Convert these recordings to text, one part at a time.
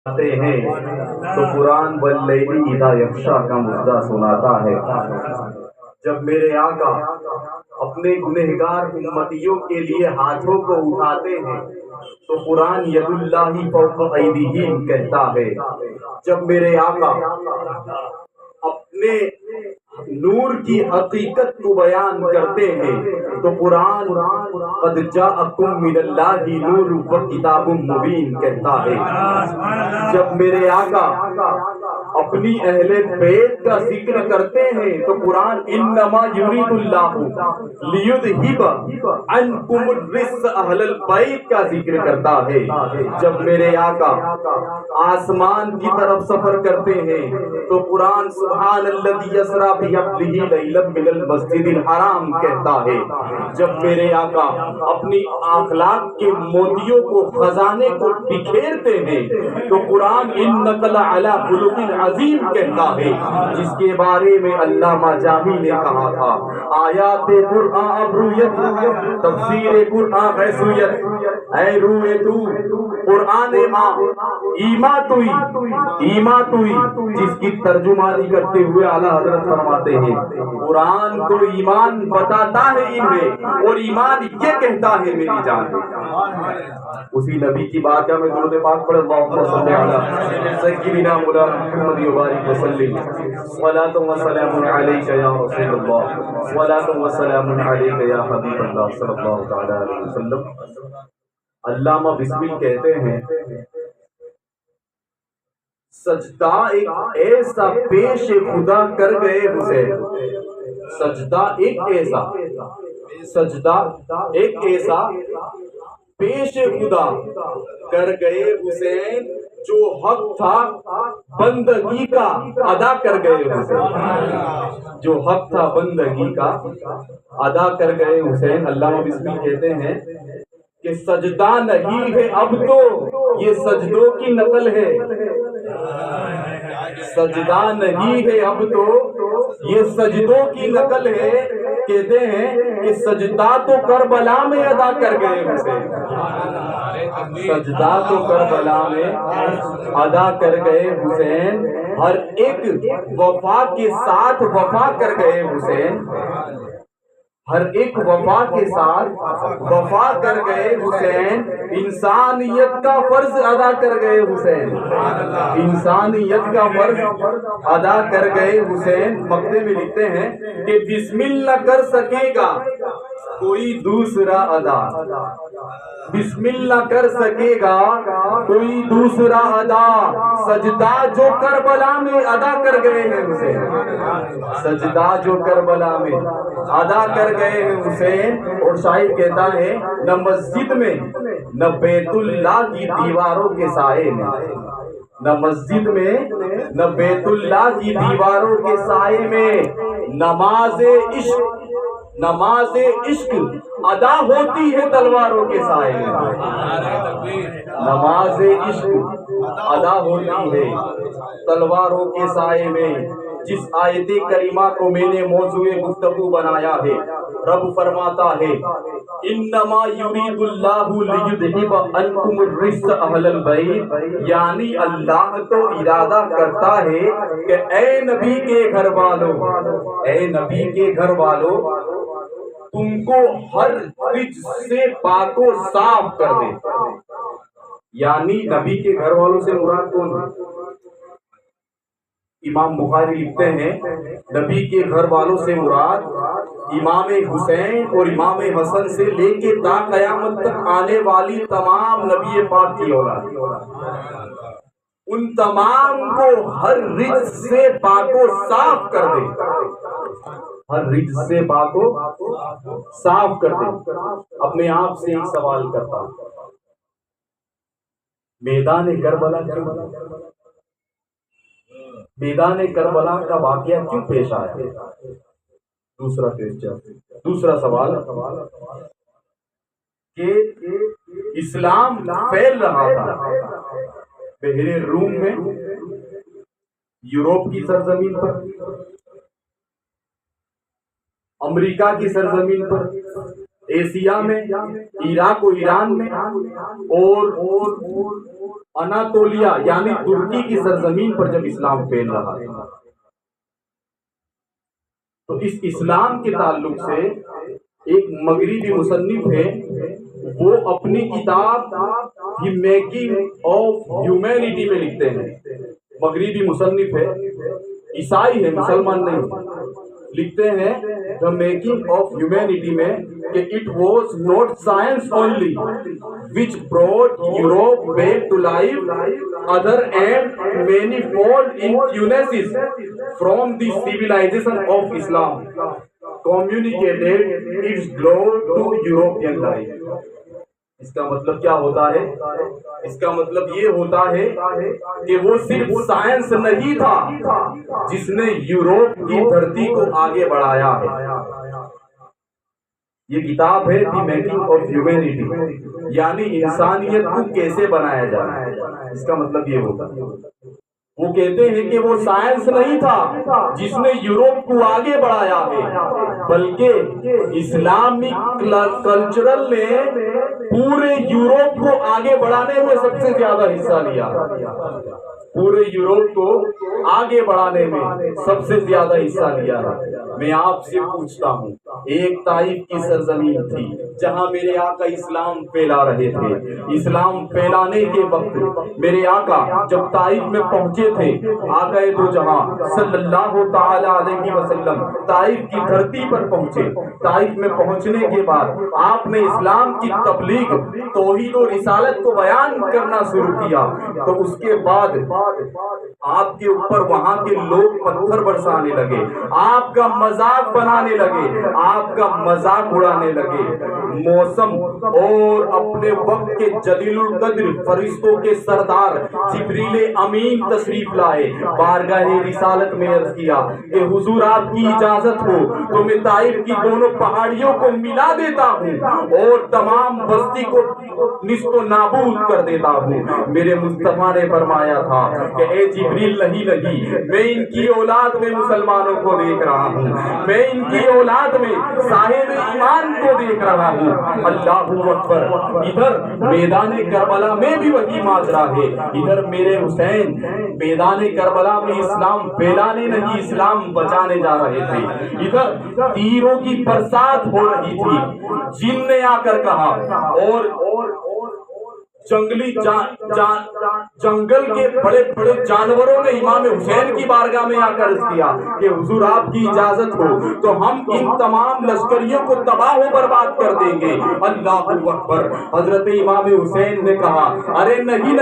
آتے ہیں تو قرآن واللیل اذا یغشی کا مژدہ سناتا ہے۔ جب میرے آقا اپنے گنہگار امتیوں کے لیے ہاتھوں کو اٹھاتے ہیں تو قرآن ید اللہ فوق ایدیہم کہتا ہے۔ جب میرے آقا اپنے نور کی حقیقت کو بیان کرتے ہیں تو قرآن قد جاءکم من اللہ نور و کتاب مبین کہتا ہے۔ جب میرے آقا اپنی اہل بیت کا ذکر کرتے ہیں تو قرآن انما یرید اللہ لیذہب عنکم الرجس اہل البیت کا ذکر کرتا ہے۔ جب میرے آقا آسمان کی طرف سفر کرتے ہیں تو قرآن سبحان الذی اسری بعبدہ لیلا من المسجد الحرام کہتا ہے۔ جب میرے آقا اپنی اخلاق کے موتیوں کو خزانے کو بکھیرتے ہیں تو قرآن انک لعلی خلق عظیم کہتا ہے، جس کے بارے میں علامہ جامی نے کہا تھا آیات قرآن ابرویت تفسیر قرآن غیثیت اے روئے تو قرآن ماں ایماتوئی جس کی ترجمانی کرتے ہوئے اعلیٰ حضرت فرماتے ہیں قرآن تو ایمان بتاتا ہے انہیں اور ایمان یہ کہتا ہے میری جان۔ اسی نبی کی بات میں درود پاک پڑھ اللہم صلی علی سیدنا مولانا محمد وبارک وسلم صلاۃ و سلام علیک یا رسول اللہ صلاۃ و سلام علیک یا حبیب اللہ صلی اللہ تعالی علیہ وسلم۔ علامہ بسمل کہتے ہیں سجدہ ایک ایسا پیش خدا کر گئے حسین، سجدہ ایک ایسا پیش خدا کر گئے حسین جو حق تھا بندگی کا ادا کر گئے حسین، جو حق تھا بندگی کا ادا کر گئے حسین۔ علامہ بسمل کہتے ہیں کہ سجدہ نہیں ہے اب تو یہ سجدوں کی نقل ہے، سجدہ نہیں ہے اب تو یہ سجدوں کی نقل ہے۔ کہتے ہیں کہ سجدہ تو کربلا میں ادا کر گئے حسین، سجدہ تو کربلا میں ادا کر گئے حسین، ہر ایک وفا کے ساتھ وفا کر گئے حسین، ہر ایک وفا کے ساتھ وفا کر گئے حسین، انسانیت کا فرض ادا کر گئے حسین، انسانیت کا فرض ادا کر گئے حسین۔ مقطع میں لکھتے ہیں کہ بسم اللہ کر سکے گا کوئی دوسرا ادا، بسم اللہ کر سکے گا کوئی دوسرا ادا، سجدہ جو کربلا میں ادا کر گئے ہیں حسین، سجدہ جو کربلا میں ادا کر گئے ہیں حسین۔ اور شاعر کہتا ہے نہ مسجد میں نہ بیت اللہ کی دیواروں کے سائے میں، نہ مسجد میں نہ بیت اللہ کی دیواروں کے سائے میں نماز عشق ادا ہوتی ہے تلواروں کے سائے میں، نماز عشق ادا ہوتی ہے تلواروں کے سائے میں۔ جس آیت کریمہ کو میں نے موضوع گفتگو بنایا ہے، رب فرماتا ہے انما یرید اللہ لیذہب عنکم الرجس اہل البیت، یعنی اللہ تو ارادہ کرتا ہے کہ اے نبی کے گھر والوں، اے نبی کے گھر والوں تم کو ہر رجس سے پاک و صاف کر دے۔ یعنی نبی کے گھر والوں سے مراد کون ہے؟ امام بخاری لکھتے ہیں نبی کے گھر والوں سے مراد امام حسین اور امام حسن سے لے کے تا قیامت تک آنے والی تمام نبی پاک کی اولاد، ان تمام کو ہر رجس سے پاک و صاف کر دے، ہر رجس سے پاک و صاف کر دے۔ اپنے آپ سے ایک سوال کرتا ہوں، میدان کربلا کا واقعہ کیوں پیش آیا؟ دوسرا سوال کہ اسلام پھیل رہا تھا بحر روم میں، یوروپ کی سرزمین پر، امریکہ کی سرزمین پر، ایشیا میں، عراق و ایران میں، اور اناتولیا یعنی ترکی کی سرزمین پر جب اسلام پھیل رہا تھا، تو اس اسلام کے تعلق سے ایک مغربی مصنف ہے، وہ اپنی کتاب دی میکنگ آف ہیومینٹی میں لکھتے ہیں. مغربی مصنف ہے، عیسائی ہے، مسلمان نہیں. لکھتے ہیں دا میکنگ آف ہیومینٹی میں کہ it was not science only which brought Europe back to life, other and manifold influences from the civilization of Islam communicated its glow to European life. اس کا مطلب کیا ہوتا ہے؟ اس کا مطلب یہ ہوتا ہے کہ وہ صرف سائنس نہیں تھا جس نے یوروپ کی دھرتی کو آگے بڑھایا ہے. یہ کتاب ہے دی میکنگ آف ہیومینٹی، یعنی انسانیت کو کیسے بنایا جائے. اس کا مطلب یہ ہوتا ہے، وہ کہتے ہیں کہ وہ سائنس نہیں تھا جس نے یوروپ کو آگے بڑھایا ہے، بلکہ اسلامک کلچرل نے پورے یوروپ کو آگے بڑھانے میں سب سے زیادہ حصہ لیا. پورے یوروپ کو آگے بڑھانے میں سب سے زیادہ حصہ لیا ہے. میں آپ سے پوچھتا ہوں، ایک طائف کی سرزمین تھی جہاں میرے آقا اسلام پھیلا رہے تھے. اسلام پھیلانے کے وقت میرے آقا جب طائف میں پہنچے تھے، آقا دو جہاں صلی اللہ تعالی علیہ وسلم طائف کی دھرتی پر پہنچے. طائف میں پہنچنے کے بعد آپ نے اسلام کی تبلیغ، توحید و رسالت کو بیان کرنا شروع کیا. تو اس کے بعد آپ کے اوپر وہاں کے لوگ پتھر برسانے لگے، آپ کا مذاق بنانے لگے، آپ کا مذاق اڑانے لگے. موسم اور اپنے وقت کے جلیل القدر فرشتوں کے سردار جبریل امین تشریف لائے. بارگاہ رسالت میں عرض کیا کہ حضور آپ کی اجازت ہو تو میں طائف کی دونوں پہاڑیوں کو ملا دیتا ہوں اور تمام بستی کو نصف و نابود کر دیتا ہوں. میرے مصطفیٰ نے فرمایا تھا کہ اے جبریل نہیں، میں ان کی اولاد میں مسلمانوں کو دیکھ رہا ہوں، میں ان کی اولاد میں صاحب ایمان کو دیکھ رہا ہوں. اللہ اکبر. ادھر میدان کربلا میں بھی وہی ماجرا ہے. ادھر میرے حسین میدان کربلا میں اسلام پھیلانے نہیں، اسلام بچانے جا رہے تھے. ادھر تیروں کی برسات ہو رہی تھی. جن نے آ کر کہا اور جنگل کے بڑے بڑے جانوروں نے امام حسین کی بارگاہ میں آ کر عرض کیا کہ حضور آپ کی اجازت ہو تو ہم ان تمام لشکریوں کو تباہ و برباد کر دیں گے. اللہ اکبر. حضرت امام حسین نے کہا ارے نہیں،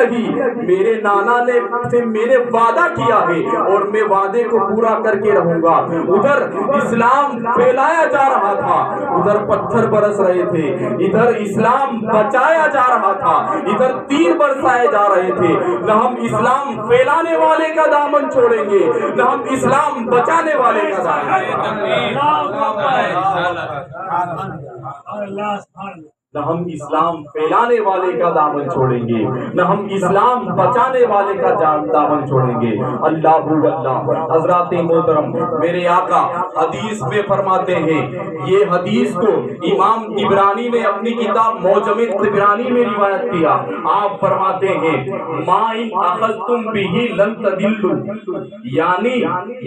میرے نانا نے سے میں نے وعدہ کیا ہے اور میں وعدے کو پورا کر کے رہوں گا. ادھر اسلام پھیلایا جا رہا تھا، ادھر پتھر برس رہے تھے. ادھر اسلام بچایا جا رہا تھا، ادھر تیر برسائے جا رہے تھے. نہ ہم اسلام پھیلانے والے کا دامن چھوڑیں گے، نہ ہم اسلام بچانے والے کا دامن نہ ہم اسلام پھیلانے والے کا دامن چھوڑیں گے، نہ ہم اسلام بچانے والے کا دامن چھوڑیں گے. اللہ اللہ. حضرات محترم، میرے آقا حدیث میں فرماتے ہیں، یہ حدیث کو امام طبرانی نے اپنی کتاب معجم طبرانی میں روایت کیا. آپ فرماتے ہیں ما ان اخذتم به لن تضلوا، یعنی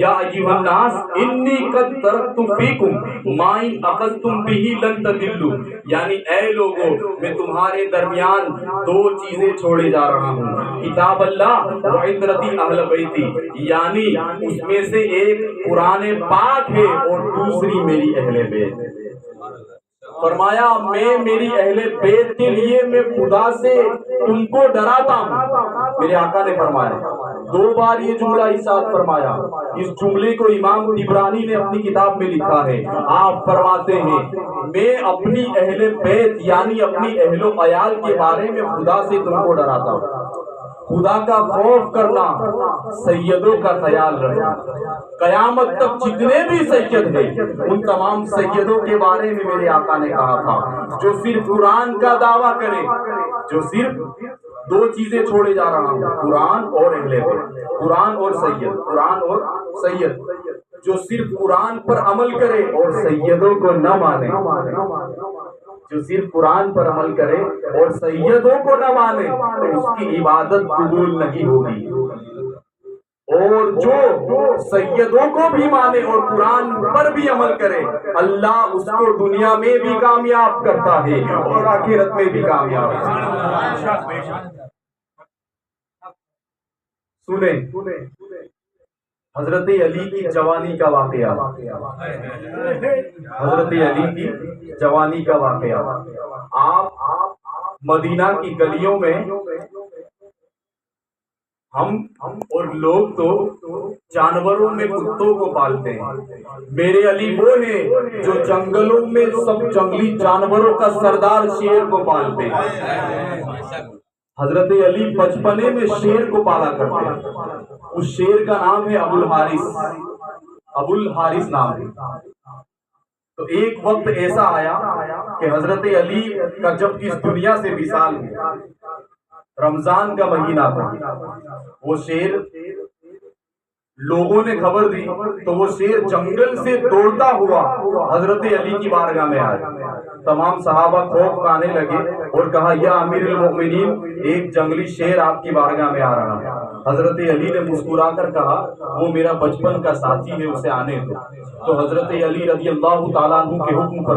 یا ایھا الناس انی قد ترکت فیکم ما ان اخذتم به لن تضلوا، یعنی اے لوگوں میں تمہارے درمیان دو چیزیں چھوڑے جا رہا ہوں، کتاب اللہ و عترتی اہل بیتی، یعنی اس میں سے ایک قرآن پاک ہے اور دوسری میری اہل بیت. فرمایا میں میری اہل بیت کے لیے میں خدا سے تم کو ڈراتا ہوں. میرے آقا نے فرمایا، دو بار یہ جملہ ارشاد فرمایا. اس جملے کو امام طبرانی نے اپنی کتاب میں لکھا ہے. آپ فرماتے ہیں میں اپنی اہل بیت یعنی اپنی اہل و عیال کے بارے میں خدا سے تم کو ڈراتا ہوں. خدا کا خوف کرنا، سیدوں کا خیال رکھنا. قیامت تک جتنے بھی سید ہیں ان تمام سیدوں کے بارے میں میرے آقا نے کہا تھا جو صرف قرآن کا دعویٰ کرے، جو صرف دو چیزیں چھوڑے جا رہا ہوں، قرآن اور اہل بیت، قرآن اور سید، قرآن اور سید، جو صرف قرآن پر عمل کرے اور سیدوں کو نہ مانے. جو صرف قرآن پر عمل کرے اور سیدوں کو نہ مانے تو اس کی عبادت قبول نہیں ہوگی، اور جو سیدوں کو بھی مانے اور قرآن پر بھی عمل کرے اللہ اس کو دنیا میں بھی کامیاب کرتا ہے اور آخرت میں بھی کامیاب ہے۔ سنیں حضرت علی کی جوانی کا واقعہ، حضرت علی کی جوانی کا واقعہ۔ آپ مدینہ کی گلیوں میں ہم اور لوگ تو جانوروں میں کتوں کو پالتے ہیں، میرے علی وہ ہیں جو جنگلوں میں سب جنگلی جانوروں کا سردار شیر کو پالتے ہیں۔ حضرت علی بچپنے میں شیر کو پالا کرتے ہیں، اس شیر کا نام ہے ابو الحارث، ابو الحارث نام ہے۔ تو ایک وقت ایسا آیا کہ حضرت علی کا جب اس دنیا سے وصال ہوا، رمضان کا مہینہ تھا، وہ شیر لوگوں نے خبر دی تو وہ شیر جنگل سے دوڑتا ہوا حضرت علی کی بارگاہ میں آیا۔ تمام صحابہ خوف کھانے لگے اور کہا یا امیر المؤمنین ایک جنگلی شیر آپ کی بارگاہ میں آ رہا ہے۔ حضرت علی نے مسکرا کر کہا وہ میرا بچپن کا ساتھی ہے، اسے آنے دو۔ تو حضرت علی رضی اللہ تعالیٰ عنہ کے حکم پر